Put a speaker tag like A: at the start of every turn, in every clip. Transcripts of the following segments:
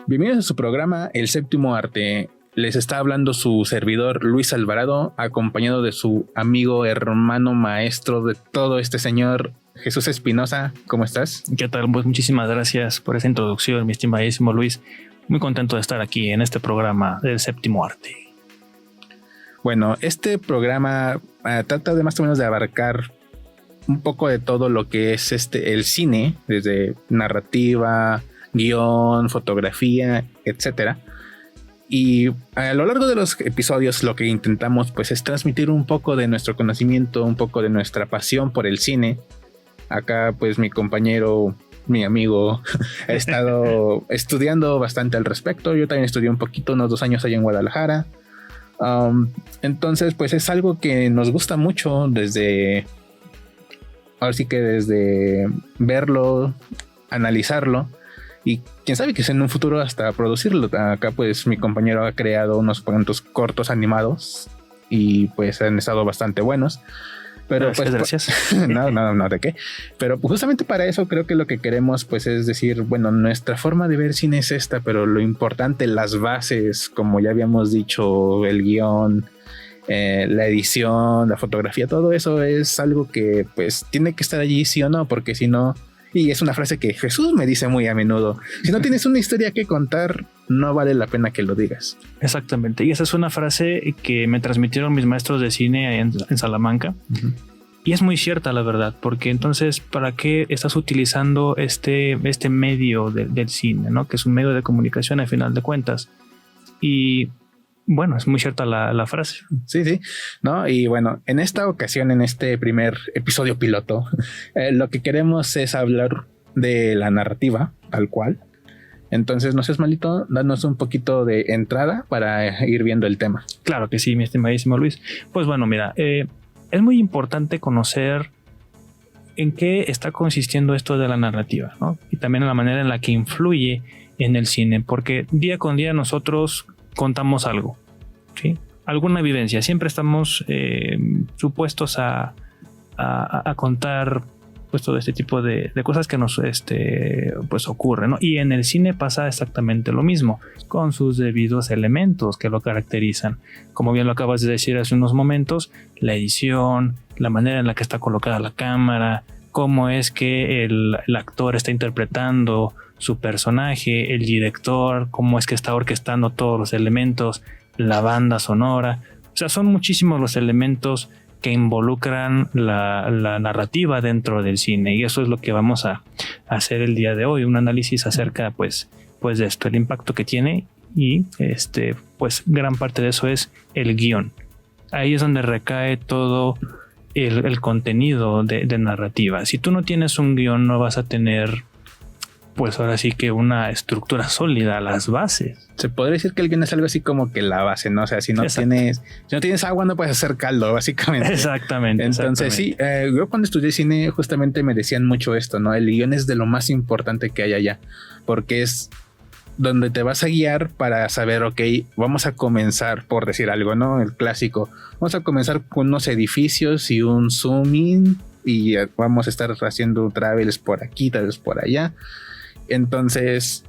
A: Bienvenidos a su programa El Séptimo Arte. Les está hablando su servidor Luis Alvarado, acompañado de su amigo, hermano, maestro de todo este señor, Jesús Espinosa. ¿Cómo estás?
B: ¿Qué tal? Pues muchísimas gracias por esa introducción, mi estimadísimo Luis. Muy contento de estar aquí en este programa del Séptimo Arte.
A: Bueno, este programa trata de más o menos de abarcar un poco de todo lo que es el cine, desde narrativa, guión, fotografía, etcétera. Y a lo largo de los episodios lo que intentamos pues es transmitir un poco de nuestro conocimiento, un poco de nuestra pasión por el cine. Acá pues mi compañero, mi amigo, ha estado estudiando bastante al respecto. Yo también estudié un poquito, unos 2 años allá en Guadalajara. Entonces pues es algo que nos gusta mucho desde verlo, analizarlo. Y quién sabe que en un futuro hasta producirlo. Acá pues mi compañero ha creado unos cuantos cortos animados y pues han estado bastante buenos. Pero
B: gracias.
A: No, ¿de qué? Pero justamente para eso creo que lo que queremos pues es decir, bueno, nuestra forma de ver cine es esta, pero lo importante, las bases, como ya habíamos dicho, el guión, la edición, la fotografía, todo eso es algo que pues tiene que estar allí sí o no, porque si no... Y es una frase que Jesús me dice muy a menudo: si no tienes una historia que contar, no vale la pena que lo digas.
B: Exactamente. Y esa es una frase que me transmitieron mis maestros de cine en Salamanca. Uh-huh. Y es muy cierta, la verdad, porque entonces, ¿para qué estás utilizando este medio del cine, ¿no? Que es un medio de comunicación al final de cuentas? Y bueno, es muy cierta la frase.
A: Sí, ¿no? Y bueno, en esta ocasión, en este primer episodio piloto, lo que queremos es hablar de la narrativa, tal cual. Entonces, no seas malito, danos un poquito de entrada para ir viendo el tema.
B: Claro que sí, mi estimadísimo Luis. Pues bueno, mira, es muy importante conocer en qué está consistiendo esto de la narrativa, ¿no? Y también en la manera en la que influye en el cine, porque día con día nosotros contamos algo, ¿sí? Alguna vivencia. Siempre estamos supuestos a contar pues todo este tipo de cosas que nos pues ocurren, ¿no? Y en el cine pasa exactamente lo mismo, con sus debidos elementos que lo caracterizan. Como bien lo acabas de decir hace unos momentos, la edición, la manera en la que está colocada la cámara, cómo es que el actor está interpretando su personaje, el director, cómo es que está orquestando todos los elementos, la banda sonora. O sea, son muchísimos los elementos que involucran la narrativa dentro del cine, y eso es lo que vamos a hacer el día de hoy, un análisis acerca pues de esto, el impacto que tiene, y pues gran parte de eso es el guión. Ahí es donde recae todo el contenido de narrativa. Si tú no tienes un guión, no vas a tener pues ahora sí que una estructura sólida, las bases.
A: Se podría decir que el guión es algo así como que la base, ¿no? O sea, si no tienes agua, no puedes hacer caldo, básicamente.
B: Exactamente.
A: Entonces, sí, yo cuando estudié cine justamente me decían mucho esto, ¿no? El guión es de lo más importante que hay allá, porque es donde te vas a guiar para saber, ok, vamos a comenzar, por decir algo, ¿no? El clásico. Vamos a comenzar con unos edificios y un zoom in, y vamos a estar haciendo travels por aquí, travels por allá. Entonces,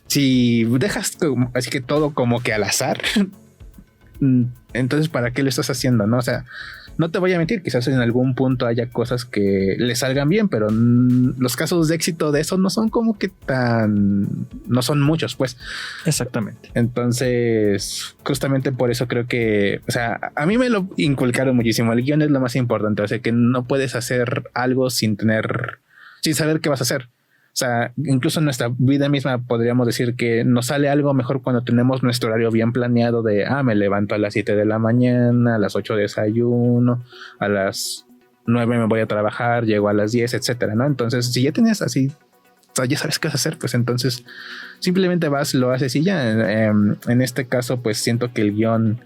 A: si dejas así que todo como que al azar, entonces ¿para qué lo estás haciendo? ¿No? O sea, no te voy a mentir, quizás en algún punto haya cosas que le salgan bien, pero los casos de éxito de eso no son como que no son muchos, pues.
B: Exactamente.
A: Entonces, justamente por eso creo que, o sea, a mí me lo inculcaron muchísimo. El guión es lo más importante, o sea, que no puedes hacer algo sin saber qué vas a hacer. O sea, incluso en nuestra vida misma podríamos decir que nos sale algo mejor cuando tenemos nuestro horario bien planeado de, me levanto a las 7 de la mañana, a las 8 desayuno, a las 9 me voy a trabajar, llego a las 10, etcétera, ¿no? Entonces, si ya tienes así, o sea, ya sabes qué vas a hacer, pues entonces simplemente vas, lo haces y ya. En este caso, pues siento que el guión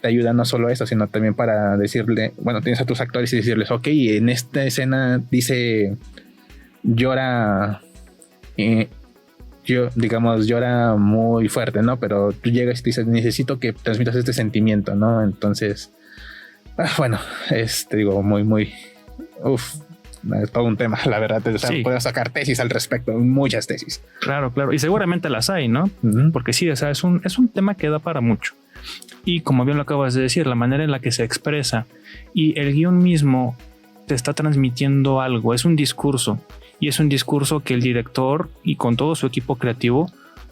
A: te ayuda no solo a eso, sino también para decirle, bueno, tienes a tus actores y decirles, ok, en esta escena dice... llora muy fuerte, ¿no? Pero tú llegas y dices, necesito que transmitas este sentimiento, ¿no? Entonces, bueno, digo, muy, muy, todo un tema, la verdad. O sea,
B: Sí.
A: puedo sacar tesis al respecto, muchas tesis.
B: Claro, claro. Y seguramente las hay, ¿no?
A: Ujú.
B: Porque sí, o sea, es un tema que da para mucho. Y como bien lo acabas de decir, la manera en la que se expresa y el guión mismo te está transmitiendo algo, es un discurso. Y es un discurso que el director y con todo su equipo creativo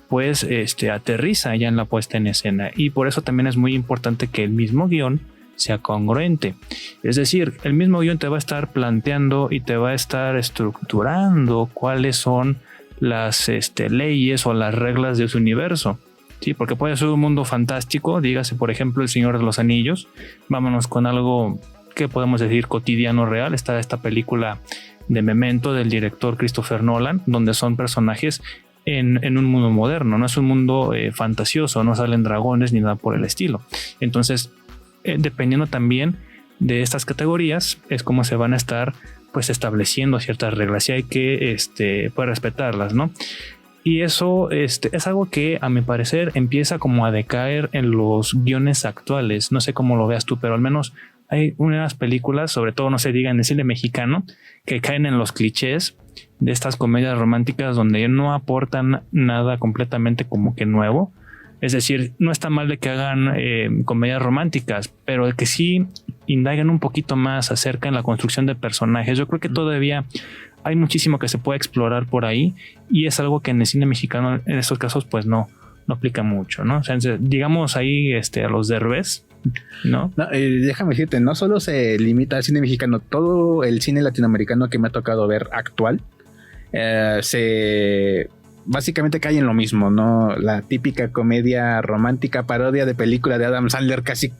B: pues aterriza ya en la puesta en escena. Y por eso también es muy importante que el mismo guión sea congruente. Es decir, el mismo guión te va a estar planteando y te va a estar estructurando cuáles son las leyes o las reglas de su universo. Sí, porque puede ser un mundo fantástico, dígase por ejemplo El Señor de los Anillos. Vámonos con algo que podemos decir cotidiano real. Está esta película de Memento del director Christopher Nolan, donde son personajes en un mundo moderno, no es un mundo fantasioso, no salen dragones ni nada por el estilo. Entonces, dependiendo también de estas categorías, es como se van a estar pues estableciendo ciertas reglas y hay que pues, respetarlas, ¿no? Y eso es algo que a mi parecer empieza como a decaer en los guiones actuales. No sé cómo lo veas tú, pero al menos hay unas películas, sobre todo no se diga en el cine mexicano, que caen en los clichés de estas comedias románticas donde no aportan nada completamente como que nuevo. Es decir, no está mal de que hagan comedias románticas, pero que sí indaguen un poquito más acerca de la construcción de personajes. Yo creo que todavía hay muchísimo que se puede explorar por ahí y es algo que en el cine mexicano en estos casos pues no aplica mucho, ¿no? O sea, digamos ahí a los Derbez, ¿no?
A: No, déjame decirte, no solo se limita al cine mexicano, todo el cine latinoamericano que me ha tocado ver actual se básicamente cae en lo mismo, ¿no? La típica comedia romántica, parodia de película de Adam Sandler, casi.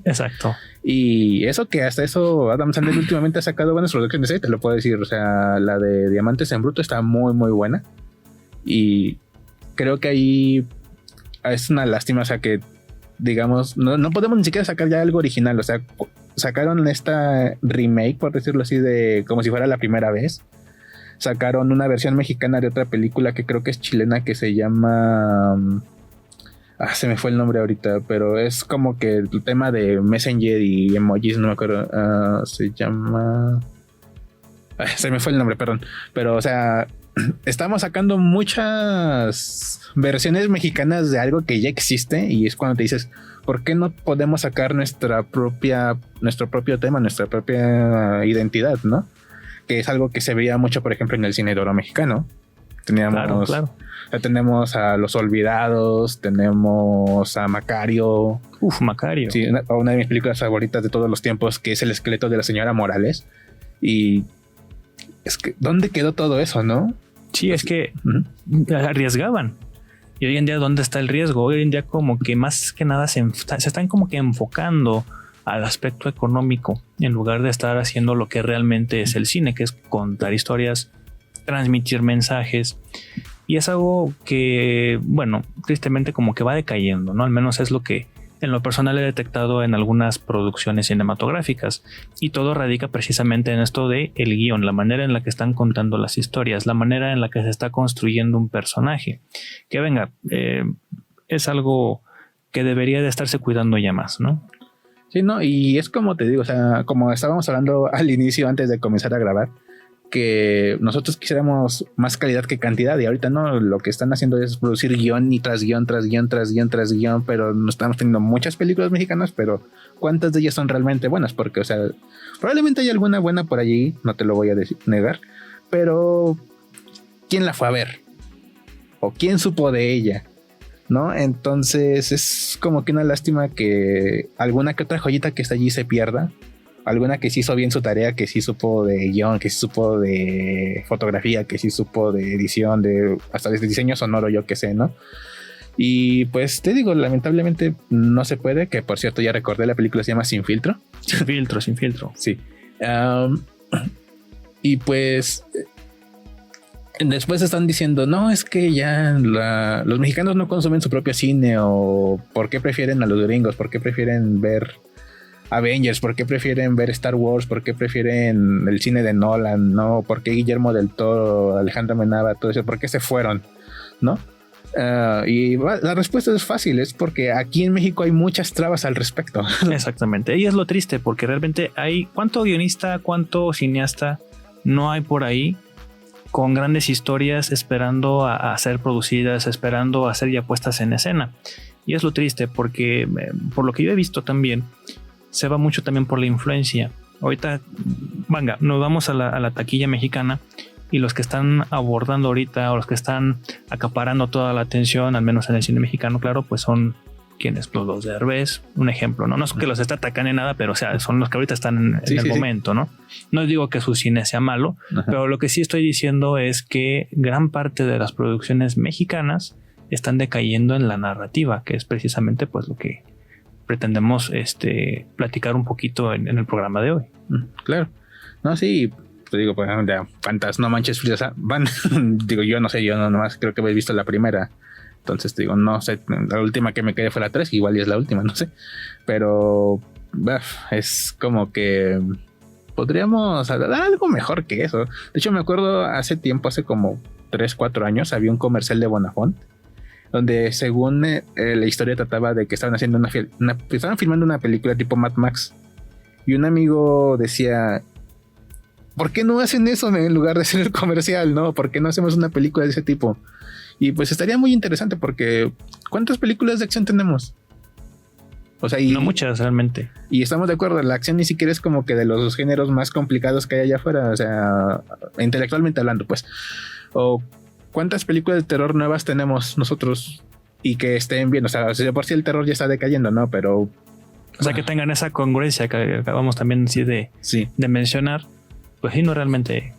B: Exacto.
A: Y eso que hasta eso Adam Sandler últimamente ha sacado buenas producciones, te lo puedo decir. O sea, la de Diamantes en Bruto está muy, muy buena. Y creo que ahí es una lástima, o sea, que digamos, no podemos ni siquiera sacar ya algo original. O sea, sacaron esta remake, por decirlo así, de como si fuera la primera vez. Sacaron una versión mexicana de otra película que creo que es chilena que se llama... se me fue el nombre ahorita, pero es como que el tema de Messenger y emojis, no me acuerdo. Se llama... se me fue el nombre, perdón. Pero, o sea, estamos sacando muchas versiones mexicanas de algo que ya existe y es cuando te dices, ¿por qué no podemos sacar nuestro propio tema, nuestra propia identidad, ¿no? Que es algo que se veía mucho, por ejemplo, en el cine de oro mexicano. Teníamos,
B: claro.
A: Tenemos a Los Olvidados, tenemos a Macario.
B: Macario.
A: Sí, una de mis películas favoritas de todos los tiempos, que es El esqueleto de la señora Morales. Y es que, ¿dónde quedó todo eso, no?
B: Sí, es que arriesgaban. Y hoy en día, ¿dónde está el riesgo? Hoy en día como que más que nada se están como que enfocando al aspecto económico en lugar de estar haciendo lo que realmente es el cine, que es contar historias, transmitir mensajes. Y es algo que, bueno, tristemente como que va decayendo, ¿no? Al menos es lo que en lo personal he detectado en algunas producciones cinematográficas. Y todo radica precisamente en esto de el guión, la manera en la que están contando las historias, la manera en la que se está construyendo un personaje. Que venga, es algo que debería de estarse cuidando ya más, ¿no?
A: Sí, no, y es como te digo, o sea, como estábamos hablando al inicio antes de comenzar a grabar, que nosotros quisiéramos más calidad que cantidad y ahorita no, lo que están haciendo es producir guión y tras guión, tras guión, tras guión, tras guión, pero no estamos teniendo muchas películas mexicanas, pero ¿cuántas de ellas son realmente buenas? Porque, o sea, probablemente hay alguna buena por allí, no te lo voy a negar, pero ¿quién la fue a ver? ¿O quién supo de ella? ¿No? Entonces es como que una lástima que alguna que otra joyita que está allí se pierda. Alguna que sí hizo bien su tarea, que sí supo de guión, que sí supo de fotografía, que sí supo de edición, de hasta de diseño sonoro, yo qué sé, ¿no? Y pues te digo, lamentablemente no se puede, que por cierto ya recordé, la película se llama Sin Filtro.
B: Sin filtro.
A: Sí. Y pues después están diciendo, no, es que ya los mexicanos no consumen su propio cine, o ¿por qué prefieren a los gringos? ¿Por qué prefieren ver Avengers? ¿Por qué prefieren ver Star Wars? ¿Por qué prefieren el cine de Nolan? ¿No? ¿Por qué Guillermo del Toro, Alejandro Amenábar, todo eso? ¿Por qué se fueron? ¿No? La respuesta es fácil, es porque aquí en México hay muchas trabas al respecto.
B: Exactamente, y es lo triste, porque realmente hay cuánto guionista, cuánto cineasta no hay por ahí con grandes historias esperando a ser producidas, esperando a ser ya puestas en escena. Y es lo triste, porque por lo que yo he visto también, se va mucho también por la influencia. Ahorita, venga, nos vamos a la taquilla mexicana, y los que están abordando ahorita, o los que están acaparando toda la atención, al menos en el cine mexicano, claro, pues son quienes, los de Derbez, un ejemplo, no es que los está atacando en nada, pero o sea, son los que ahorita están en el momento, ¿no? No digo que su cine sea malo, pero lo que sí estoy diciendo es que gran parte de las producciones mexicanas están decayendo en la narrativa, que es precisamente pues lo que pretendemos platicar un poquito en el programa de hoy.
A: Claro. No, sí, te digo, pues, No Manches Frida, digo, yo no sé, yo no nomás creo que habéis visto la primera. Entonces te digo, no sé, la última que me quedé fue la 3, igual y es la última, no sé. Pero es como que podríamos hablar algo mejor que eso. De hecho, me acuerdo hace tiempo, hace como 3, 4 años, había un comercial de Bonafont, donde según la historia trataba de que estaban haciendo estaban filmando una película tipo Mad Max. Y un amigo decía, ¿por qué no hacen eso en lugar de hacer el comercial, no? ¿Por qué no hacemos una película de ese tipo? Y pues estaría muy interesante, porque ¿cuántas películas de acción tenemos? O sea,
B: no muchas realmente.
A: Y estamos de acuerdo, la acción ni siquiera es como que de los géneros más complicados que hay allá afuera, o sea, intelectualmente hablando, pues. O ¿cuántas películas de terror nuevas tenemos nosotros y que estén bien? O sea, por si el terror ya está decayendo, ¿no? Pero...
B: O sea, que tengan esa congruencia que acabamos también de mencionar. Pues sí, no realmente.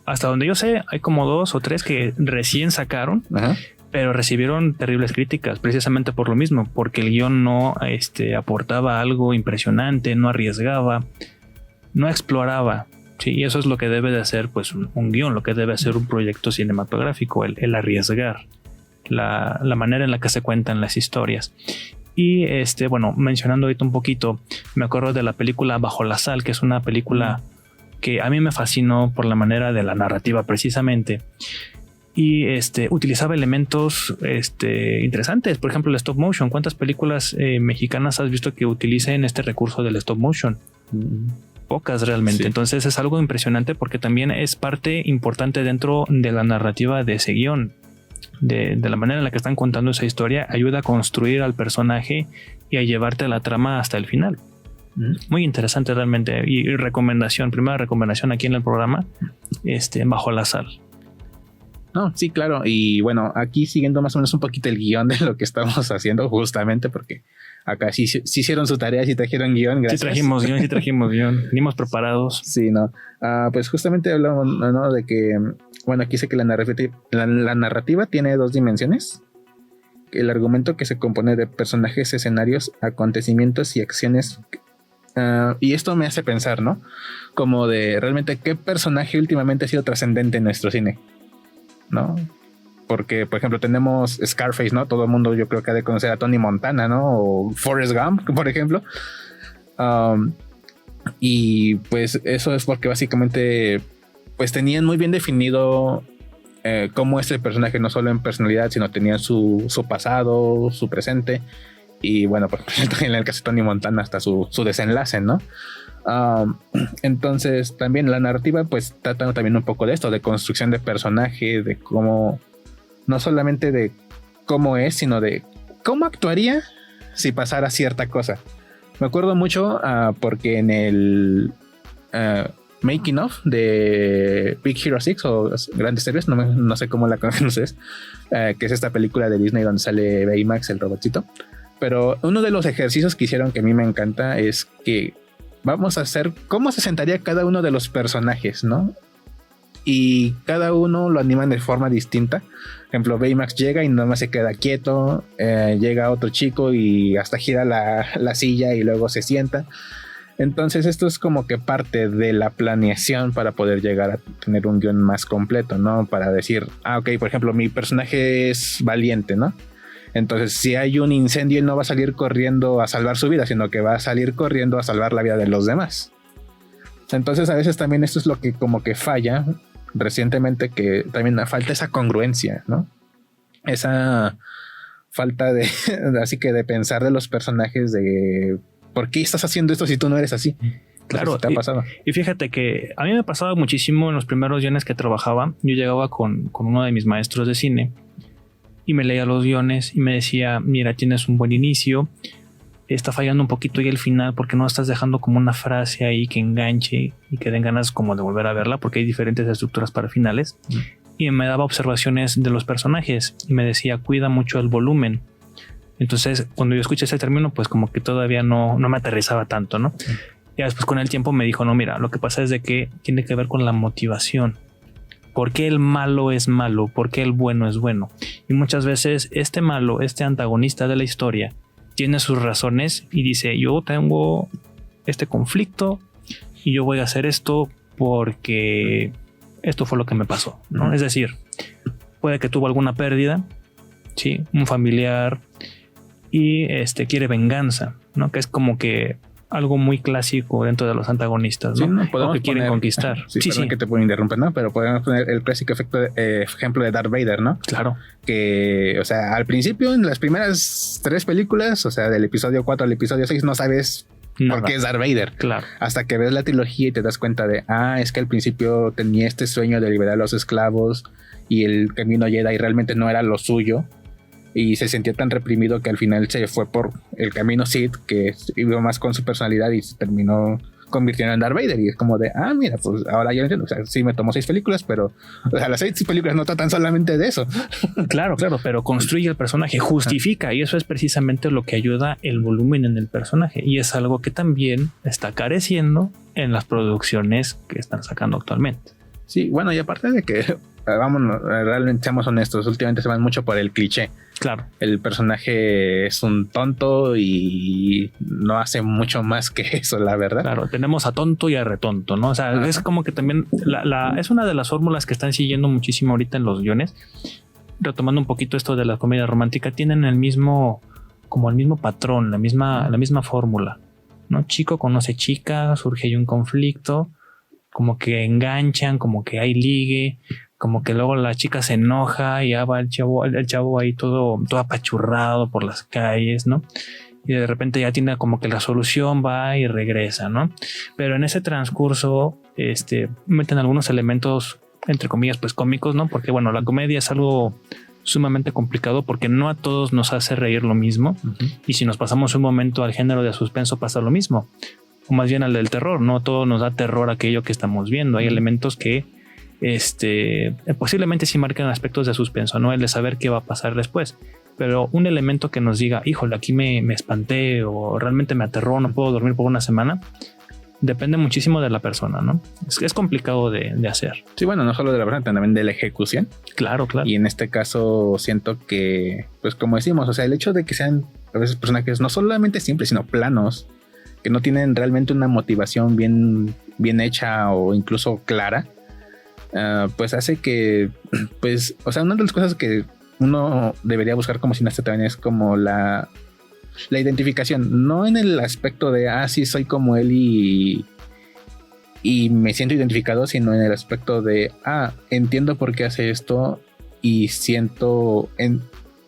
B: Hasta donde yo sé, hay como 2 o 3 que recién sacaron, pero recibieron terribles críticas, precisamente por lo mismo, porque el guión no aportaba algo impresionante, no arriesgaba, no exploraba. Sí, y eso es lo que debe de hacer pues un guión, lo que debe hacer un proyecto cinematográfico, el arriesgar la manera en la que se cuentan las historias. Y bueno, mencionando ahorita un poquito, me acuerdo de la película Bajo la Sal, que es una película que a mí me fascinó por la manera de la narrativa precisamente, y utilizaba elementos interesantes. Por ejemplo, el stop motion. ¿Cuántas películas mexicanas has visto que utilicen este recurso del stop motion? Pocas realmente. Sí. Entonces es algo impresionante, porque también es parte importante dentro de la narrativa de ese guión, de la manera en la que están contando esa historia. Ayuda a construir al personaje y a llevarte la trama hasta el final. Muy interesante realmente. Y primera recomendación aquí en el programa, Bajo la Sal.
A: No, sí, claro. Y bueno, aquí siguiendo más o menos un poquito el guión de lo que estamos haciendo, justamente porque acá sí hicieron su tarea, sí trajeron guión. Gracias.
B: Sí trajimos guión. Venimos preparados.
A: Sí, no. Pues justamente hablamos, ¿no? De que, bueno, aquí dice que la narrativa tiene 2 dimensiones. El argumento, que se compone de personajes, escenarios, acontecimientos y acciones. Y esto me hace pensar, ¿no? Como de realmente qué personaje últimamente ha sido trascendente en nuestro cine, ¿no? Porque, por ejemplo, tenemos Scarface, ¿no? Todo el mundo yo creo que ha de conocer a Tony Montana, ¿no? O Forrest Gump, por ejemplo. Y pues eso es porque básicamente pues tenían muy bien definido cómo es el personaje, no solo en personalidad, sino tenían su pasado, su presente. Y bueno, pues en el caso de Tony Montana hasta su desenlace, ¿no? Entonces también la narrativa pues trata también un poco de esto, de construcción de personaje, de cómo, no solamente de cómo es, sino de cómo actuaría si pasara cierta cosa. Me acuerdo mucho porque en el making of de Big Hero 6 o Grandes Héroes, no sé cómo la conoces, que es esta película de Disney donde sale Baymax, el robotcito. Pero uno de los ejercicios que hicieron que a mí me encanta es que vamos a hacer cómo se sentaría cada uno de los personajes, ¿no? Y cada uno lo animan de forma distinta. Por ejemplo, Baymax llega y nada más se queda quieto, llega otro chico y hasta gira la silla y luego se sienta. Entonces esto es como que parte de la planeación para poder llegar a tener un guión más completo, ¿no? Para decir, ok, por ejemplo, mi personaje es valiente, ¿no? Entonces, si hay un incendio, él no va a salir corriendo a salvar su vida, sino que va a salir corriendo a salvar la vida de los demás. Entonces, a veces también esto es lo que como que falla recientemente, que también falta esa congruencia, ¿no? esa falta de así que de pensar de los personajes, de ¿por qué estás haciendo esto si tú no eres así?
B: Claro,
A: ¿Te ha pasado?
B: Y fíjate que a mí me pasaba muchísimo en los primeros guiones que trabajaba. Yo llegaba con uno de mis maestros de cine y me leía los guiones y me decía, mira, tienes un buen inicio, está fallando un poquito y el final porque no estás dejando como una frase ahí que enganche y que den ganas como de volver a verla, porque hay diferentes estructuras para finales. Y me daba observaciones de los personajes y me decía, cuida mucho el volumen. Entonces, cuando yo escuché ese término, pues como que todavía no me aterrizaba tanto, ¿no? Y después con el tiempo me dijo, no, mira, lo que pasa es de que tiene que ver con la motivación. ¿Por qué el malo es malo? ¿Por qué el bueno es bueno? Y muchas veces este malo, este antagonista de la historia, tiene sus razones y dice, yo tengo este conflicto y yo voy a hacer esto porque esto fue lo que me pasó, ¿no? Es decir, puede que tuvo alguna pérdida, ¿sí? Un familiar y quiere venganza, ¿no? Que es como que algo muy clásico dentro de los antagonistas, ¿no?
A: Sí, no
B: o que quieren conquistar.
A: Sí, que te puedo interrumpir, ¿no? Pero podemos poner el clásico ejemplo de Darth Vader, ¿no?
B: Claro.
A: Que, o sea, al principio, en las primeras 3 películas, o sea, del episodio 4 al episodio 6, no sabes por qué es Darth Vader.
B: Claro.
A: Hasta que ves la trilogía y te das cuenta de, es que al principio tenía este sueño de liberar a los esclavos y el camino Jedi realmente no era lo suyo. Y se sentía tan reprimido que al final se fue por el camino Sith, que iba más con su personalidad y se terminó convirtiendo en Darth Vader. Y es como de, mira, pues ahora ya lo entiendo. O sea, sí me tomó 6 películas, pero o sea, las 6 películas no tratan solamente de eso.
B: Claro, pero construye el personaje, justifica, y eso es precisamente lo que ayuda el volumen en el personaje. Y es algo que también está careciendo en las producciones que están sacando actualmente.
A: Sí, bueno, y aparte de que, vámonos, realmente seamos honestos, últimamente se van mucho por el cliché.
B: Claro. El
A: personaje es un tonto y no hace mucho más que eso, la verdad.
B: Claro, tenemos a tonto y a retonto, ¿no? O sea, es como que también es una de las fórmulas que están siguiendo muchísimo ahorita en los guiones. Retomando un poquito esto de la comedia romántica, tienen el mismo patrón, la misma fórmula, ¿no? Chico conoce chica, surge ahí un conflicto, como que enganchan, como que hay ligue, como que luego la chica se enoja y ya va el chavo ahí todo apachurrado por las calles, ¿no? Y de repente ya tiene como que la solución, va y regresa, ¿no? Pero en ese transcurso meten algunos elementos, entre comillas, pues cómicos, ¿no? Porque bueno, la comedia es algo sumamente complicado porque no a todos nos hace reír lo mismo. Y si nos pasamos un momento al género de suspenso pasa lo mismo, o más bien al del terror, no a todos nos da terror aquello que estamos viendo. Hay elementos que posiblemente sí marcan aspectos de suspenso, no el de saber qué va a pasar después, pero un elemento que nos diga, híjole, aquí me espanté o realmente me aterró, no puedo dormir por una semana, depende muchísimo de la persona, ¿no? Es complicado de hacer.
A: Sí, bueno, no solo de la persona, también de la ejecución.
B: Claro.
A: Y en este caso siento que, pues como decimos, o sea, el hecho de que sean a veces personajes no solamente simples, sino planos, que no tienen realmente una motivación bien hecha o incluso clara, pues hace que, pues, o sea, una de las cosas que uno debería buscar como cineasta también es como la identificación, no en el aspecto de, sí, soy como él y me siento identificado, sino en el aspecto de, entiendo por qué hace esto y siento,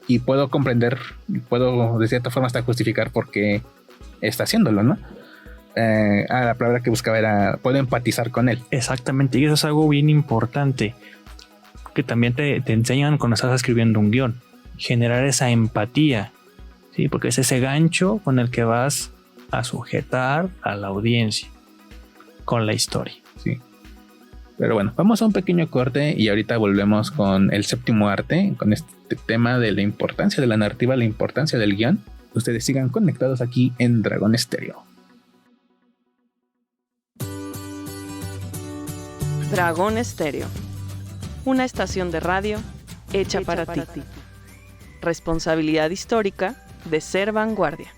A: y puedo comprender, puedo de cierta forma hasta justificar por qué está haciéndolo, ¿no? La palabra que buscaba era puedo empatizar con él.
B: Exactamente, y eso es algo bien importante que también te enseñan cuando estás escribiendo un guión, generar esa empatía, ¿sí? Porque es ese gancho con el que vas a sujetar a la audiencia con la historia.
A: Sí. Pero bueno, vamos a un pequeño corte y ahorita volvemos con el séptimo arte, con este tema de la importancia de la narrativa, la importancia del guión. Ustedes sigan conectados aquí en Dragón Estéreo.
C: Dragón Estéreo, una estación de radio hecha para ti. Responsabilidad histórica de ser vanguardia.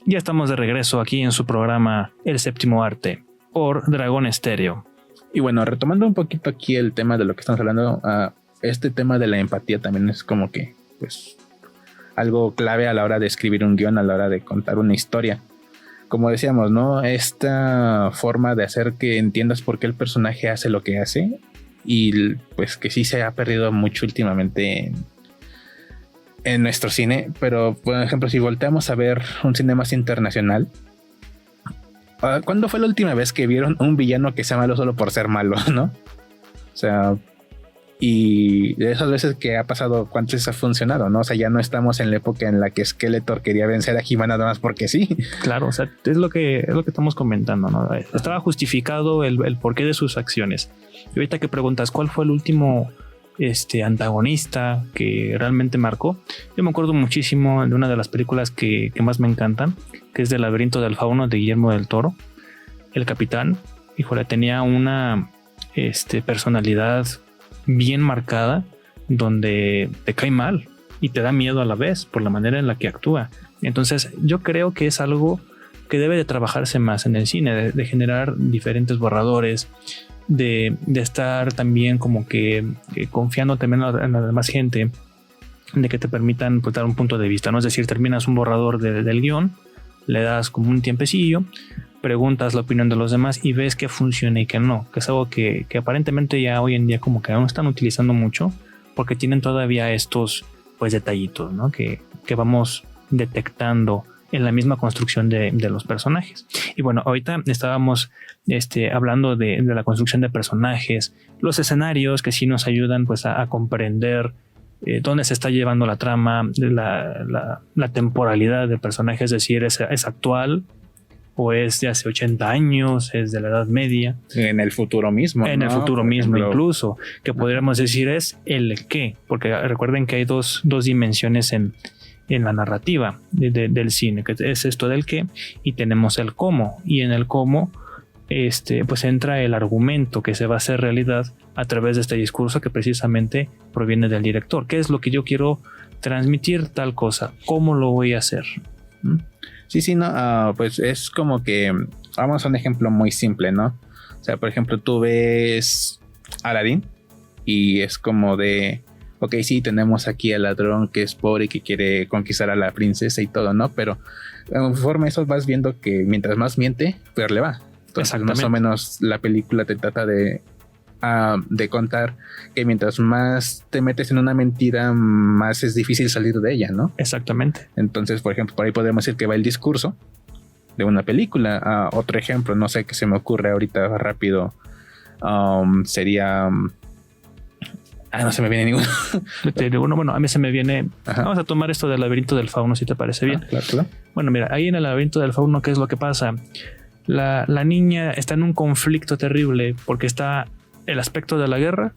B: Ya estamos de regreso aquí en su programa El Séptimo Arte por Dragón Estéreo.
A: Y bueno, retomando un poquito aquí el tema de lo que estamos hablando, este tema de la empatía también es como que, pues, algo clave a la hora de escribir un guión, a la hora de contar una historia. como decíamos, ¿no? Esta forma de hacer que entiendas por qué el personaje hace lo que hace, y pues que sí se ha perdido mucho últimamente en nuestro cine. Pero por ejemplo, si volteamos a ver un cine más internacional, ¿cuándo fue la última vez que vieron un villano que sea malo solo por ser malo, no? O sea, y de esas veces que ha pasado, ¿cuántas veces ha funcionado, no? O sea, ya no estamos en la época en la que Skeletor quería vencer a He-Man nada más porque sí.
B: Claro, o sea, es lo que estamos comentando, ¿no? Estaba justificado el porqué de sus acciones. Y ahorita que preguntas, ¿cuál fue el último antagonista que realmente marcó? Yo me acuerdo muchísimo de una de las películas que más me encantan, que es del Laberinto del Fauno de Guillermo del Toro. El capitán, híjole, tenía una personalidad bien marcada, donde te cae mal y te da miedo a la vez por la manera en la que actúa. Entonces yo creo que es algo que debe de trabajarse más en el cine, de generar diferentes borradores, de estar también como que confiando también en la demás gente, de que te permitan, pues, dar un punto de vista, ¿no? Es decir, terminas un borrador del guión, le das como un tiempecillo, preguntas la opinión de los demás y ves que funciona y que no, que es algo que aparentemente ya hoy en día como que no están utilizando mucho, porque tienen todavía estos, pues, detallitos, ¿no? que vamos detectando en la misma construcción de los personajes. Y bueno, ahorita estábamos hablando de la construcción de personajes, los escenarios que sí nos ayudan, pues, a comprender dónde se está llevando la trama, la temporalidad del personaje, es decir, es actual o es de hace 80 años, es de la Edad Media.
A: En el futuro mismo.
B: En el futuro
A: Por
B: mismo,
A: ejemplo,
B: incluso, que podríamos decir es el qué, porque recuerden que hay dos dimensiones en la narrativa del cine, que es esto del qué, y tenemos el cómo, y en el cómo pues entra el argumento que se va a hacer realidad a través de este discurso que precisamente proviene del director. ¿Qué es lo que yo quiero transmitir tal cosa? ¿Cómo lo voy a hacer?
A: Sí, no, pues es como que, vamos a un ejemplo muy simple, ¿no? O sea, por ejemplo, tú ves Aladdin y es como de, ok, sí, tenemos aquí al ladrón que es pobre y que quiere conquistar a la princesa y todo, ¿no? Pero conforme eso vas viendo que mientras más miente, peor le va. Entonces, más o menos la película te trata de contar que mientras más te metes en una mentira, más es difícil salir de ella, ¿no?
B: Exactamente.
A: Entonces, por ejemplo, por ahí podemos decir que va el discurso de una película. Otro ejemplo, no sé qué se me ocurre ahorita rápido, sería... no se me viene ninguno.
B: Bueno, a mí se me viene...
A: Ajá.
B: Vamos a tomar esto del Laberinto del Fauno, si te parece bien.
A: Claro.
B: Bueno, mira, ahí en el Laberinto del Fauno, ¿qué es lo que pasa? La niña está en un conflicto terrible porque está el aspecto de la guerra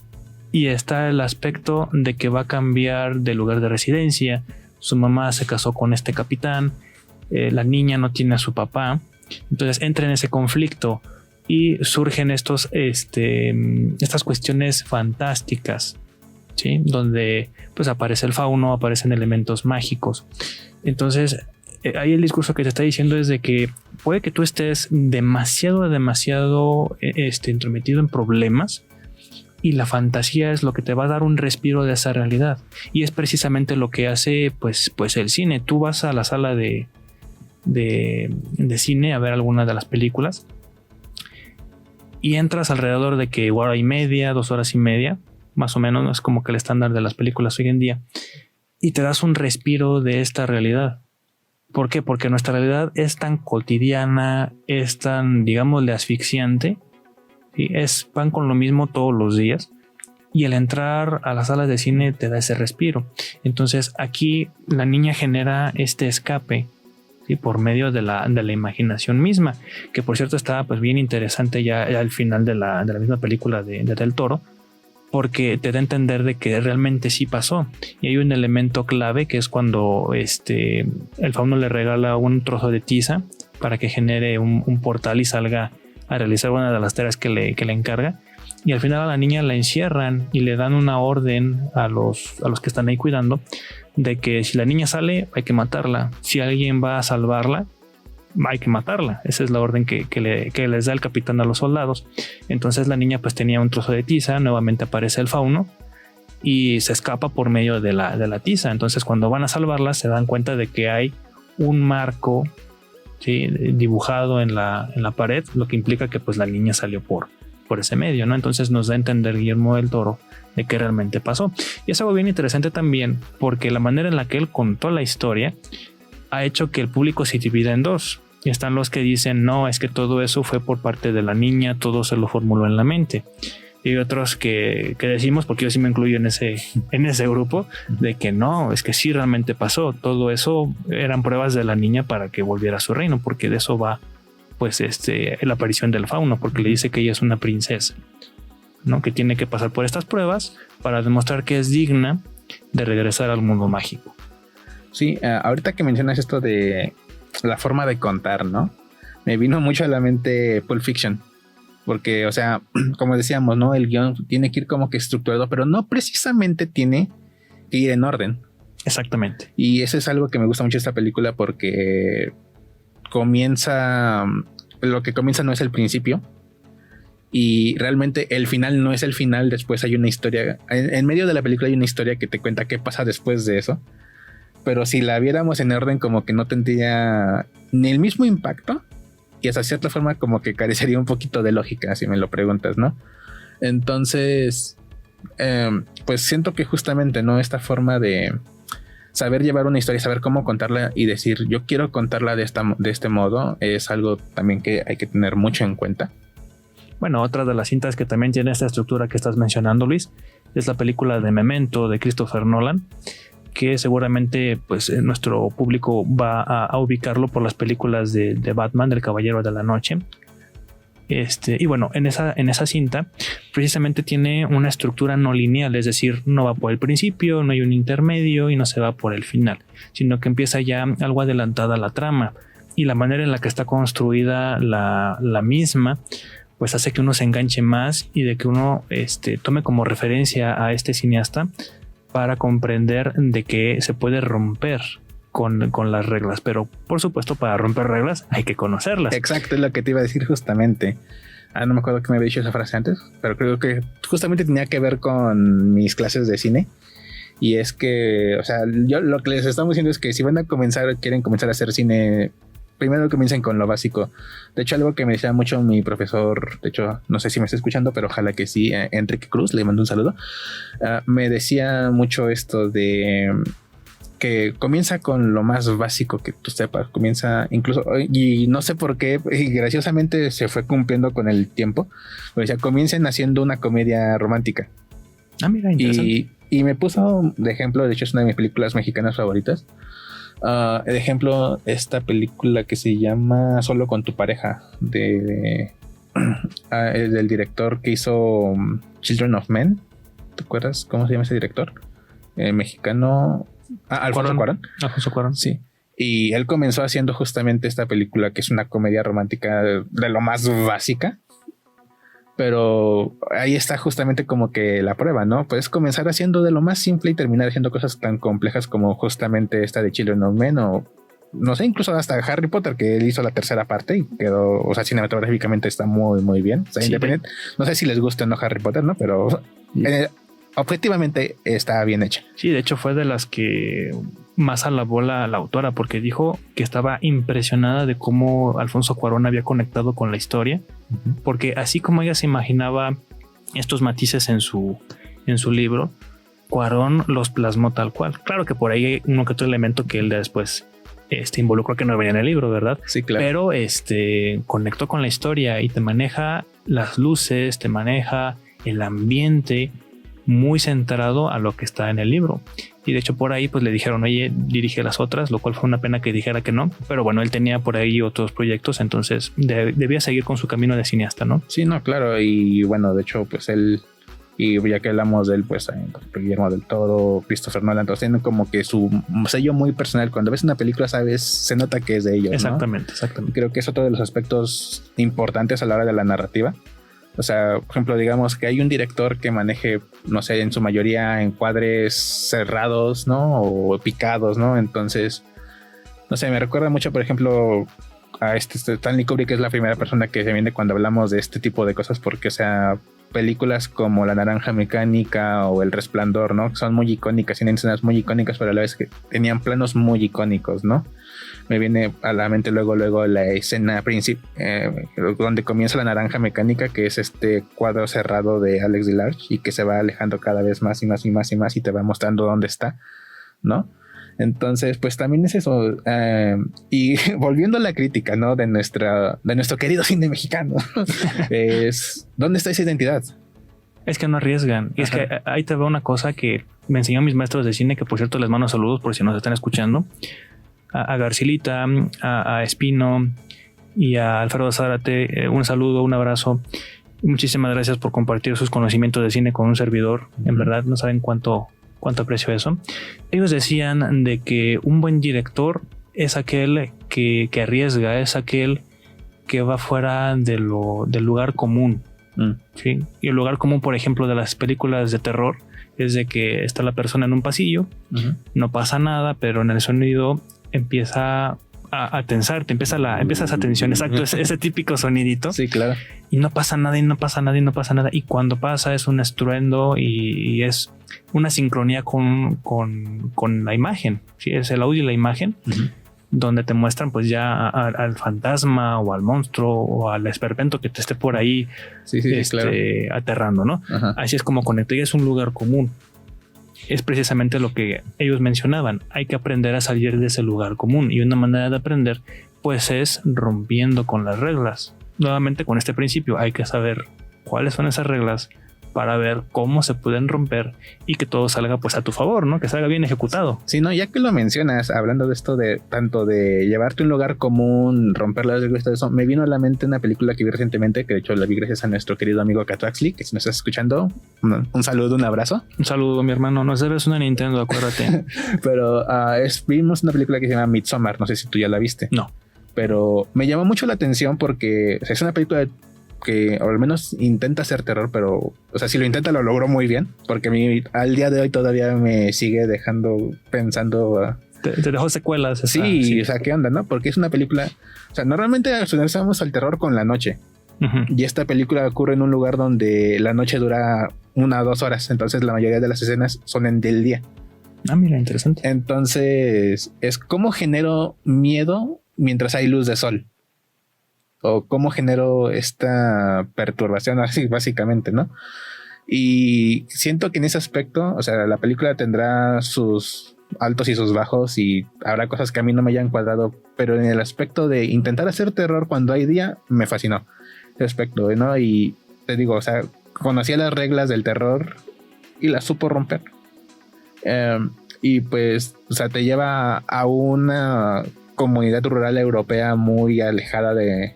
B: y está el aspecto de que va a cambiar de lugar de residencia. Su mamá se casó con este capitán, la niña no tiene a su papá, entonces entra en ese conflicto y surgen estas cuestiones fantásticas, ¿sí? Donde pues aparece el fauno, aparecen elementos mágicos. Entonces ahí el discurso que te está diciendo es de que puede que tú estés demasiado intrometido en problemas y la fantasía es lo que te va a dar un respiro de esa realidad, y es precisamente lo que hace pues el cine. Tú vas a la sala de cine a ver alguna de las películas y entras alrededor de que 1 hora y media, 2 horas y media, más o menos, no es como que el estándar de las películas hoy en día, y te das un respiro de esta realidad. ¿Por qué? Porque nuestra realidad es tan cotidiana, es tan, digámosle, asfixiante, ¿sí? Es pan con lo mismo todos los días, y el entrar a las salas de cine te da ese respiro. Entonces aquí la niña genera este escape, ¿sí? Por medio de la imaginación misma, que por cierto está pues bien interesante ya al final de la misma película de Del Toro, porque te da a entender de que realmente sí pasó. Y hay un elemento clave que es cuando el fauno le regala un trozo de tiza para que genere un portal y salga a realizar una de las tareas que le encarga. Y al final a la niña la encierran y le dan una orden a los que están ahí cuidando de que si la niña sale hay que matarla. Si alguien va a salvarla, hay que matarla. Esa es la orden que les da el capitán a los soldados. Entonces la niña pues tenía un trozo de tiza, nuevamente aparece el fauno y se escapa por medio de la tiza. Entonces cuando van a salvarla se dan cuenta de que hay un marco ¿sí? Dibujado en la pared, lo que implica que pues la niña salió por ese medio, ¿no? Entonces nos da a entender Guillermo del Toro de qué realmente pasó. Y es algo bien interesante también porque la manera en la que él contó la historia ha hecho que el público se divida en dos. Y están los que dicen, no, es que todo eso fue por parte de la niña, todo se lo formuló en la mente. Y otros que decimos, porque yo sí me incluyo en ese grupo, de que no, es que sí realmente pasó. Todo eso eran pruebas de la niña para que volviera a su reino, porque de eso va pues la aparición del fauno, porque le dice que ella es una princesa, ¿no? Que tiene que pasar por estas pruebas para demostrar que es digna de regresar al mundo mágico.
A: Sí, ahorita que mencionas esto de la forma de contar, ¿no? Me vino mucho a la mente Pulp Fiction. Porque, o sea, como decíamos, ¿no? El guión tiene que ir como que estructurado, pero no precisamente tiene que ir en orden.
B: Exactamente.
A: Y eso es algo que me gusta mucho de esta película porque lo que comienza no es el principio y realmente el final no es el final. Después hay una historia, en medio de la película hay una historia que te cuenta qué pasa después de eso. Pero si la viéramos en orden, como que no tendría ni el mismo impacto y hasta cierta forma como que carecería un poquito de lógica, si me lo preguntas, ¿no? Entonces, pues siento que justamente, ¿no? Esta forma de saber llevar una historia, saber cómo contarla y decir, yo quiero contarla de este modo, es algo también que hay que tener mucho en cuenta.
B: Bueno, otra de las cintas que también tiene esta estructura que estás mencionando, Luis, es la película de Memento de Christopher Nolan, que seguramente pues nuestro público va a ubicarlo por las películas de Batman, del Caballero de la Noche. Y bueno, en esa cinta precisamente tiene una estructura no lineal, es decir, no va por el principio, no hay un intermedio y no se va por el final, sino que empieza ya algo adelantada la trama, y la manera en la que está construida la misma pues hace que uno se enganche más y de que uno tome como referencia a este cineasta para comprender de que se puede romper con las reglas, pero por supuesto para romper reglas hay que conocerlas.
A: Exacto, es lo que te iba a decir justamente. No me acuerdo que me había dicho esa frase antes, pero creo que justamente tenía que ver con mis clases de cine. Y es que, o sea, yo lo que les estamos diciendo es que si quieren comenzar a hacer cine, primero comiencen con lo básico. De hecho, algo que me decía mucho mi profesor, de hecho, no sé si me está escuchando, pero ojalá que sí, Enrique Cruz, le mando un saludo. Me decía mucho esto de que comienza con lo más básico que tú sepas, comienza incluso, y no sé por qué, y graciosamente se fue cumpliendo con el tiempo, o sea, comiencen haciendo una comedia romántica.
B: Mira, interesante.
A: Y me puso de ejemplo, de hecho es una de mis películas mexicanas favoritas, de ejemplo, esta película que se llama Solo con tu pareja, del director que hizo Children of Men. ¿Te acuerdas cómo se llama ese director? Mexicano... Alfonso Cuarón.
B: Alfonso Cuarón.
A: Sí. Y él comenzó haciendo justamente esta película que es una comedia romántica de lo más básica. Pero ahí está justamente como que la prueba, ¿no? Puedes comenzar haciendo de lo más simple y terminar haciendo cosas tan complejas como justamente esta de Children of Men, o no sé, incluso hasta Harry Potter, que él hizo la tercera parte y quedó, o sea, cinematográficamente está muy, muy bien. O sea, sí, independiente. No sé si les gusta o no Harry Potter, ¿no? Pero objetivamente está bien hecha.
B: Sí, de hecho fue de las que más alabó la autora, porque dijo que estaba impresionada de cómo Alfonso Cuarón había conectado con la historia, porque así como ella se imaginaba estos matices en su libro, Cuarón los plasmó tal cual. Claro que por ahí hay uno que otro elemento que él después involucró que no venía en el libro, ¿verdad?
A: Sí, claro.
B: Pero conectó con la historia y te maneja las luces, te maneja el ambiente muy centrado a lo que está en el libro. Y de hecho por ahí pues le dijeron, oye, dirige las otras, lo cual fue una pena que dijera que no, pero bueno, él tenía por ahí otros proyectos, entonces debía seguir con su camino de cineasta, ¿no?
A: Sí, no, claro, y bueno, de hecho pues él, y ya que hablamos de él, pues Guillermo del Toro, Christopher Nolan, entonces tienen como que su sello muy personal. Cuando ves una película, sabes, se nota que es de ellos,
B: exactamente,
A: ¿no?
B: Exactamente.
A: Creo que es otro de los aspectos importantes a la hora de la narrativa. O sea, por ejemplo, digamos que hay un director que maneje, no sé, en su mayoría encuadres cerrados, ¿no? O picados, ¿no? Entonces, no sé, me recuerda mucho, por ejemplo, a Stanley Kubrick es la primera persona que se viene cuando hablamos de este tipo de cosas, porque, o sea, películas como La Naranja Mecánica o El Resplandor, ¿no? Son muy icónicas, tienen escenas muy icónicas, pero a la vez que tenían planos muy icónicos, ¿no? Me viene a la mente luego la escena donde comienza La Naranja Mecánica, que es este cuadro cerrado de Alex DeLarge y que se va alejando cada vez más y más y más y más y te va mostrando dónde está, ¿no? Entonces, pues también es eso. Y volviendo a la crítica, ¿no? De nuestro querido cine mexicano, es ¿dónde está esa identidad?
B: Es que no arriesgan. Y es que ahí te veo una cosa que me enseñó mis maestros de cine, que por cierto les mando saludos por si nos están escuchando. A Garcilita, a Espino y a Alfredo Zárate, un saludo, un abrazo. Muchísimas gracias por compartir sus conocimientos de cine con un servidor. En verdad no saben cuánto aprecio eso. Ellos decían de que un buen director es aquel que arriesga, es aquel que va fuera del lugar común. ¿Sí? Y el lugar común, por ejemplo, de las películas de terror es de que está la persona en un pasillo, no pasa nada, pero en el sonido empieza a tensarte, empieza esa tensión, exacto, ese típico sonidito.
A: Sí, claro.
B: Y no pasa nada, y no pasa nada, y no pasa nada. Y cuando pasa es un estruendo y es una sincronía con la imagen. ¿Sí? Es el audio y la imagen, donde te muestran pues ya al fantasma o al monstruo o al esperpento que te esté por ahí claro, aterrando, ¿no? Así es como conecta, y es un lugar común. Es precisamente lo que ellos mencionaban. Hay que aprender a salir de ese lugar común, y una manera de aprender pues es rompiendo con las reglas. Nuevamente con este principio hay que saber cuáles son esas reglas para ver cómo se pueden romper y que todo salga pues a tu favor, ¿no? Que salga bien ejecutado.
A: Sí, no, ya que lo mencionas, hablando de esto de tanto de llevarte a un lugar común, romper las reglas, todo eso, me vino a la mente una película que vi recientemente, que de hecho la vi gracias a nuestro querido amigo Catraxli, que si nos estás escuchando, un saludo, un abrazo.
B: Un saludo, mi hermano, nos debes una Nintendo, acuérdate.
A: Pero vimos una película que se llama Midsommar, no sé si tú ya la viste.
B: No.
A: Pero me llamó mucho la atención porque, o sea, es una película que o al menos intenta hacer terror, pero, o sea, si lo intenta lo logró muy bien, porque a mí al día de hoy todavía me sigue dejando pensando.
B: Te dejó secuelas.
A: Sí, o sea, ¿qué onda, no? Porque es una película, o sea, normalmente asociamos al terror con la noche, y esta película ocurre en un lugar donde la noche dura 1 o 2 horas, entonces la mayoría de las escenas son del día.
B: Ah, mira, interesante.
A: Entonces es cómo genero miedo mientras hay luz de sol, o cómo genero esta perturbación, así básicamente, ¿no? Y siento que en ese aspecto, o sea, la película tendrá sus altos y sus bajos y habrá cosas que a mí no me hayan cuadrado, pero en el aspecto de intentar hacer terror cuando hay día, me fascinó ese aspecto, ¿no? Y te digo, o sea, conocía las reglas del terror y las supo romper. Y pues, o sea, te lleva a una comunidad rural europea muy alejada de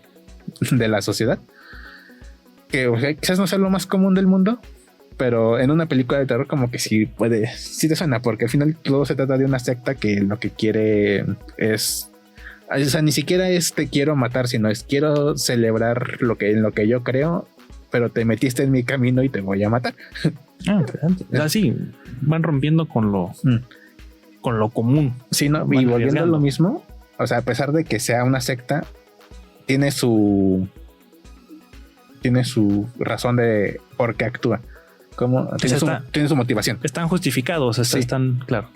A: la sociedad, que, o sea, quizás no sea lo más común del mundo, pero en una película de terror como que sí te suena, porque al final todo se trata de una secta que lo que quiere es, o sea, ni siquiera es te quiero matar, sino es quiero celebrar en lo que yo creo, pero te metiste en mi camino y te voy a matar.
B: O sea, sí, van rompiendo con lo común.
A: Sí, ¿no? Y volviendo a lo mismo, o sea, a pesar de que sea una secta, tiene su razón de por qué actúa. Tiene su motivación.
B: Están justificados, están, claro.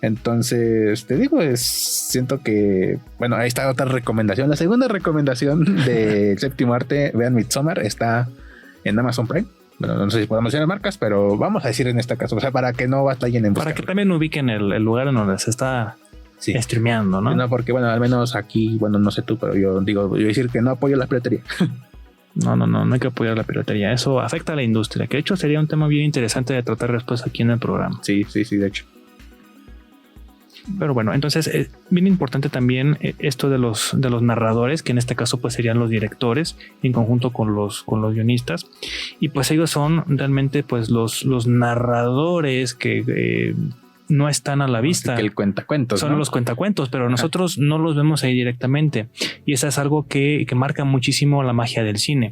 A: Entonces, te digo, siento que, bueno, ahí está otra recomendación. La segunda recomendación de Séptimo Arte, vean Midsommar, está en Amazon Prime. Bueno, no sé si podemos decir marcas, pero vamos a decir en este caso, o sea, para que no batallen en buscarlo.
B: Para que también ubiquen el lugar en donde se está streameando, ¿no?
A: No, porque bueno, al menos aquí, bueno, no sé tú, pero yo voy a decir que no apoyo la piratería.
B: No hay que apoyar la piratería. Eso afecta a la industria, que de hecho sería un tema bien interesante de tratar después aquí en el programa.
A: Sí, de hecho.
B: Pero bueno, entonces es bien importante también esto de los narradores, que en este caso pues serían los directores en conjunto con los guionistas, y pues ellos son realmente pues los narradores que no están a la vista.
A: Que el cuentacuentos,
B: son, ¿no? Los cuentacuentos, pero nosotros no los vemos ahí directamente, y eso es algo que marca muchísimo la magia del cine,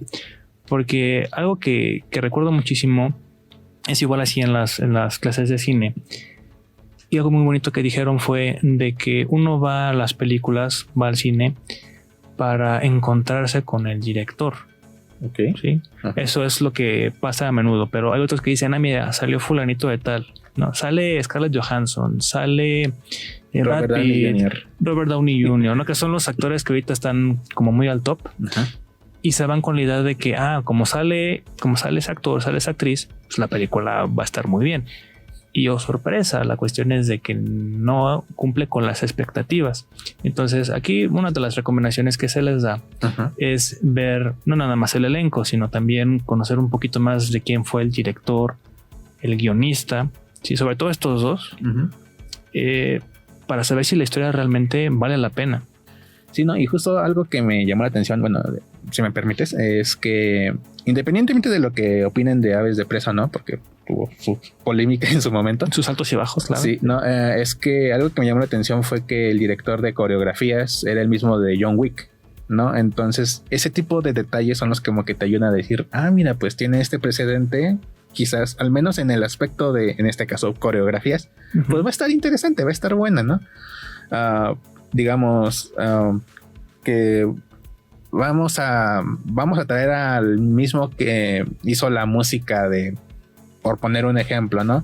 B: porque algo que recuerdo muchísimo es igual así en las clases de cine. Y algo muy bonito que dijeron fue de que uno va a las películas, va al cine, para encontrarse con el director.
A: Ok.
B: ¿Sí?
A: Ajá.
B: Eso es lo que pasa a menudo, pero hay otros que dicen, mira, salió fulanito de tal, ¿no? Sale Scarlett Johansson, sale
A: Robert
B: Brad
A: Downey
B: Pitt,
A: Jr.
B: Robert Downey Jr., ¿no? Que son los actores que ahorita están como muy al top
A: Ajá.
B: y se van con la idea de que, como sale ese actor, sale esa actriz, pues la película va a estar muy bien. Y sorpresa, la cuestión es de que no cumple con las expectativas. Entonces aquí una de las recomendaciones que se les da
A: Ajá.
B: es ver no nada más el elenco, sino también conocer un poquito más de quién fue el director, el guionista, sí, sobre todo estos dos,
A: Ujú.
B: para saber si la historia realmente vale la pena.
A: Sí, no, y justo algo que me llamó la atención, bueno, si me permites, es que independientemente de lo que opinen de Aves de Presa, ¿no? Porque tuvo su polémica en su momento.
B: Sus altos y bajos, claro.
A: Sí, no, es que algo que me llamó la atención fue que el director de coreografías era el mismo de John Wick, ¿no? Entonces, ese tipo de detalles son los que como que te ayudan a decir, mira, pues tiene este precedente, quizás, al menos en el aspecto de, en este caso, coreografías,
B: Ujú.
A: pues va a estar interesante, va a estar buena, ¿no? Digamos que vamos a traer al mismo que hizo la música de, por poner un ejemplo, ¿no?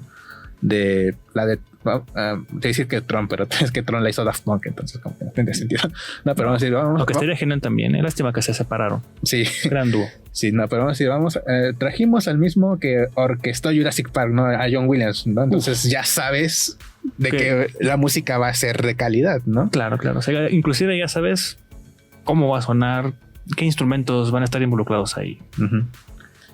A: De la de decir que Tron, pero es que Tron la hizo Daft Punk, entonces como que no tendría sentido. No, pero vamos a decir,
B: Lo que estaría genial también, lástima que se separaron.
A: Sí,
B: Gran dúo.
A: sí, no, pero vamos a decir, trajimos al mismo que orquestó Jurassic Park, ¿no? A John Williams, ¿no? Entonces ya sabes de que la música va a ser de calidad, ¿no?
B: Claro, claro. O sea, inclusive ya sabes cómo va a sonar, qué instrumentos van a estar involucrados ahí.
A: Uh-huh.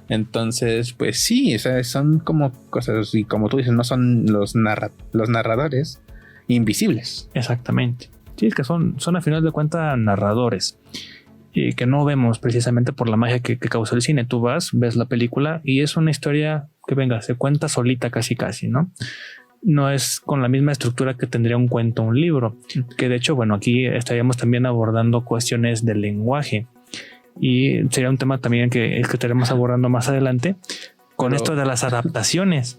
A: Entonces, pues sí, o sea, son como cosas, y como tú dices, no son los narradores invisibles.
B: Exactamente. Sí, es que son a final de cuentas narradores y que no vemos precisamente por la magia que causó el cine. Tú ves la película y es una historia que venga, se cuenta solita casi, ¿no? No es con la misma estructura que tendría un cuento o un libro, que de hecho, bueno, aquí estaríamos también abordando cuestiones del lenguaje y sería un tema también que estaremos abordando más adelante con esto de las adaptaciones.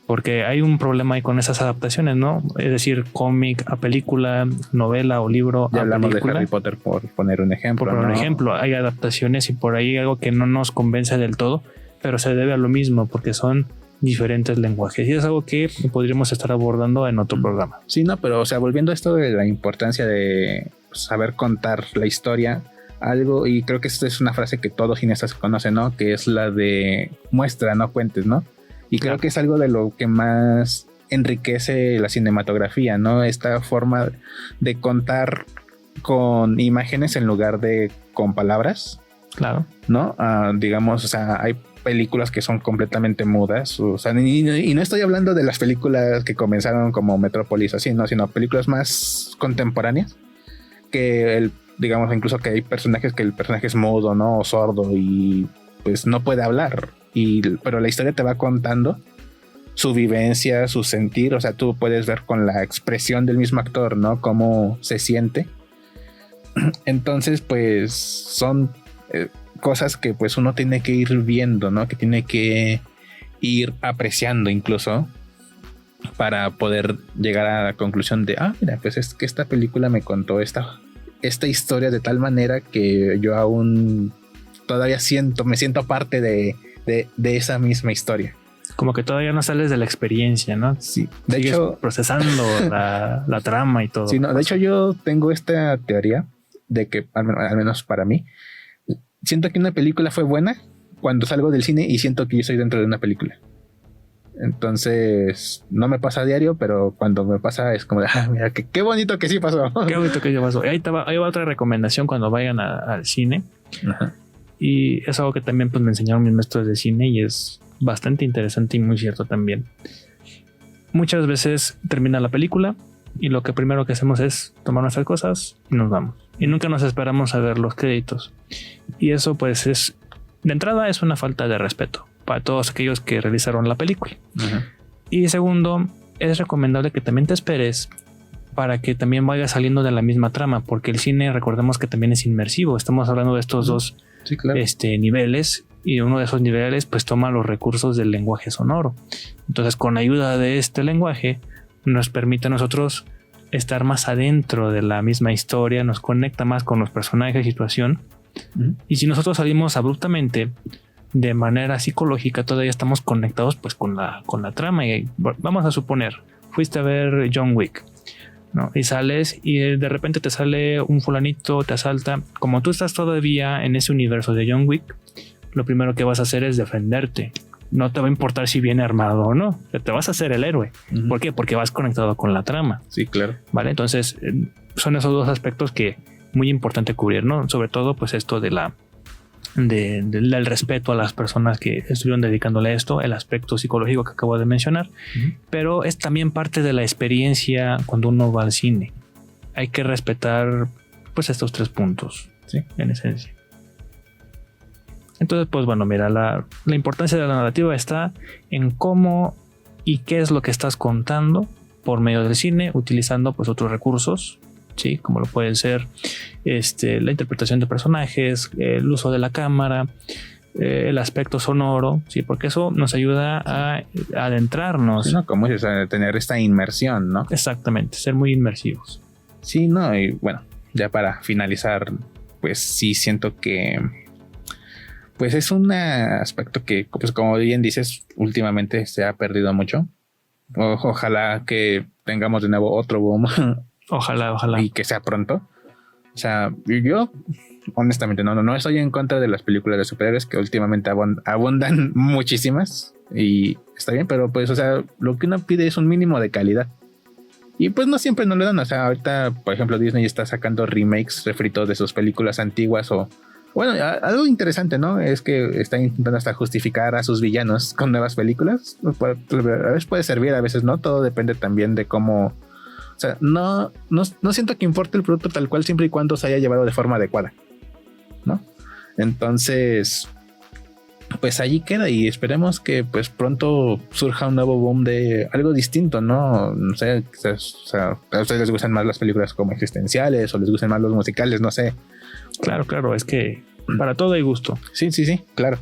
B: Porque hay un problema ahí con esas adaptaciones, ¿no? Es decir, cómic a película, novela o libro
A: ya
B: a
A: hablamos
B: película.
A: de Harry Potter por poner un ejemplo.
B: Por poner un ejemplo, hay adaptaciones y por ahí algo que no nos convence del todo, pero se debe a lo mismo porque son diferentes lenguajes y es algo que podríamos estar abordando en otro programa.
A: Sí, no, pero o sea, volviendo a esto de la importancia de saber contar la historia, algo, y creo que esta es una frase que todos cineastas conocen, ¿no? Que es la de muestra, no cuentes, ¿no? Y creo que es algo de lo que más enriquece la cinematografía, ¿no? Esta forma de contar con imágenes en lugar de con palabras.
B: Claro.
A: ¿No? Digamos, o sea, hay películas que son completamente mudas, o sea, y no estoy hablando de las películas que comenzaron como Metrópolis así, ¿no? Sino películas más contemporáneas que digamos, incluso que hay personajes que el personaje es mudo, ¿no? O sordo y pues no puede hablar. Pero la historia te va contando su vivencia, su sentir, o sea, tú puedes ver con la expresión del mismo actor, ¿no? Cómo se siente. Entonces, pues son cosas que pues uno tiene que ir viendo, ¿no? Que tiene que ir apreciando incluso para poder llegar a la conclusión de, mira, pues es que esta película me contó esta historia de tal manera que yo aún todavía me siento parte de esa misma historia.
B: Como que todavía no sales de la experiencia, ¿no?
A: Sí.
B: De hecho, procesando la trama y todo.
A: Sí, no, de hecho yo tengo esta teoría de que, al menos para mí, siento que una película fue buena cuando salgo del cine y siento que yo estoy dentro de una película. Entonces, no me pasa a diario, pero cuando me pasa es como de, mira, qué bonito que sí pasó.
B: Qué bonito que sí pasó. Ahí va otra recomendación cuando vayan al cine.
A: Ajá.
B: Y es algo que también pues, me enseñaron mis maestros de cine y es bastante interesante y muy cierto también. Muchas veces termina la película y lo que primero que hacemos es tomar nuestras cosas y nos vamos. Y nunca nos esperamos a ver los créditos. Y eso pues es, de entrada, es una falta de respeto para todos aquellos que realizaron la película.
A: Uh-huh.
B: Y segundo, es recomendable que también te esperes para que también vaya saliendo de la misma trama, porque el cine, recordemos que también es inmersivo. Estamos hablando de estos dos niveles, y uno de esos niveles pues toma los recursos del lenguaje sonoro. Entonces, con ayuda de este lenguaje nos permite a nosotros estar más adentro de la misma historia, nos conecta más con los personajes y situación. Y si nosotros salimos abruptamente de manera psicológica, todavía estamos conectados pues con la trama. Y vamos a suponer, fuiste a ver John Wick, ¿no? Y sales y de repente te sale un fulanito, te asalta. Como tú estás todavía en ese universo de John Wick, lo primero que vas a hacer es defenderte. No te va a importar si viene armado o no. Te vas a hacer el héroe. ¿Por qué? Porque vas conectado con la trama.
A: Sí, claro.
B: Vale, entonces son esos dos aspectos que muy importante cubrir, ¿no? Sobre todo pues esto del respeto a las personas que estuvieron dedicándole a esto, el aspecto psicológico que acabo de mencionar, pero es también parte de la experiencia cuando uno va al cine. Hay que respetar pues estos 3 puntos, ¿sí? En esencia. Entonces, pues bueno, mira, la importancia de la narrativa está en cómo y qué es lo que estás contando por medio del cine, utilizando pues otros recursos, sí, como lo pueden ser la interpretación de personajes, el uso de la cámara, el aspecto sonoro, sí, porque eso nos ayuda a adentrarnos.
A: Sí, ¿no? Como es, a tener esta inmersión, ¿no?
B: Exactamente, ser muy inmersivos.
A: Sí, no, y bueno, ya para finalizar, pues sí siento que pues es un aspecto que, pues como bien dices, últimamente se ha perdido mucho. Ojalá que tengamos de nuevo otro boom.
B: Ojalá.
A: Y que sea pronto. O sea, yo honestamente no estoy en contra de las películas de superhéroes, que últimamente abundan muchísimas y está bien, pero pues, o sea, lo que uno pide es un mínimo de calidad. Y pues no siempre nos lo dan. O sea, ahorita, por ejemplo, Disney está sacando remakes, refritos de sus películas antiguas o... Bueno, algo interesante, ¿no? Es que está intentando hasta justificar a sus villanos con nuevas películas. A veces puede servir, a veces no. Todo depende también de cómo... O sea, no siento que importe el producto tal cual siempre y cuando se haya llevado de forma adecuada, ¿no? Entonces, pues allí queda y esperemos que pues pronto surja un nuevo boom de algo distinto, ¿no? No sé, quizás, o sea, a ustedes les gustan más las películas como existenciales o les gustan más los musicales, no sé.
B: Claro, es que para todo hay gusto.
A: Sí, claro.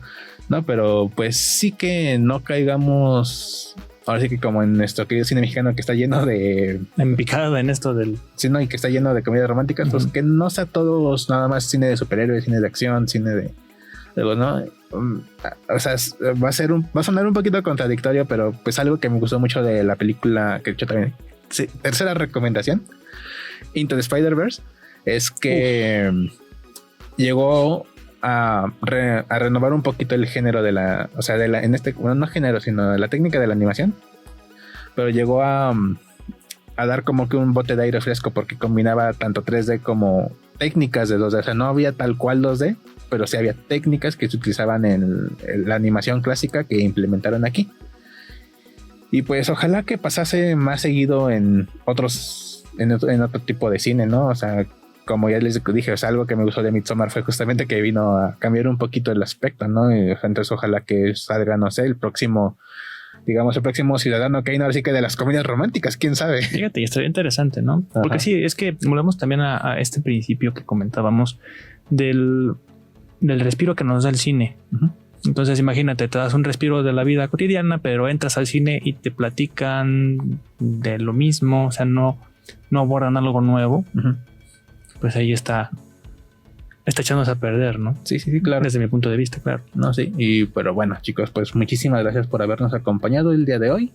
A: No, pero pues sí que no caigamos... Ahora sí que como en nuestro querido cine mexicano que está lleno de...
B: Empicada en esto del...
A: Sí, ¿no? Y que está lleno de comedias románticas, pues que no sea todos nada más cine de superhéroes, cine de acción, cine de... Luego, ¿no? O sea, va a sonar un poquito contradictorio, pero pues algo que me gustó mucho de la película que yo también... Sí, tercera recomendación, Into the Spider-Verse, es que llegó a renovar un poquito el género de la, o sea, no género, sino de la técnica de la animación, pero llegó a dar como que un bote de aire fresco porque combinaba tanto 3D como técnicas de 2D, o sea, no había tal cual 2D, pero sí había técnicas que se utilizaban en la animación clásica que implementaron aquí. Y pues ojalá que pasase más seguido en otro tipo de cine, ¿no? O sea, como ya les dije, o sea, algo que me gustó de Midsommar fue justamente que vino a cambiar un poquito el aspecto, ¿no? Y entonces ojalá que salga, no sé, el próximo Ciudadano Kane, ahora sí que de las comedias románticas, quién sabe.
B: Fíjate, y estaría interesante, ¿no? Ajá. Porque sí, es que volvemos también a este principio que comentábamos del respiro que nos da el cine. Entonces imagínate, te das un respiro de la vida cotidiana, pero entras al cine y te platican de lo mismo, o sea, no abordan algo nuevo. Pues ahí está echándose a perder, ¿no?
A: Sí, claro.
B: Desde mi punto de vista, claro.
A: No, sí. Pero bueno, chicos, pues muchísimas gracias por habernos acompañado el día de hoy.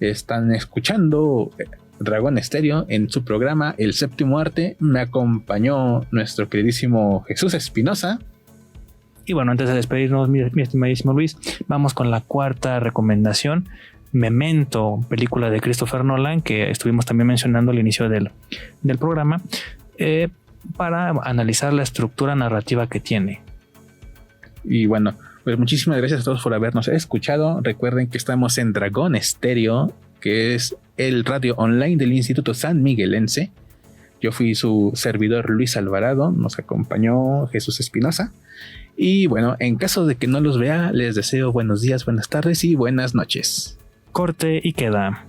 A: Están escuchando Dragón Estéreo en su programa El Séptimo Arte. Me acompañó nuestro queridísimo Jesús Espinosa.
B: Y bueno, antes de despedirnos, mi estimadísimo Luis, vamos con la 4ª recomendación. Memento, película de Christopher Nolan, que estuvimos también mencionando al inicio del programa, para analizar la estructura narrativa que tiene.
A: Y bueno, pues muchísimas gracias a todos por habernos escuchado. Recuerden que estamos en Dragón Estéreo, que es el radio online del Instituto San Miguelense. Yo fui su servidor Luis Alvarado, nos acompañó Jesús Espinosa. Y bueno, en caso de que no los vea, les deseo buenos días, buenas tardes y buenas noches.
B: Corte y queda.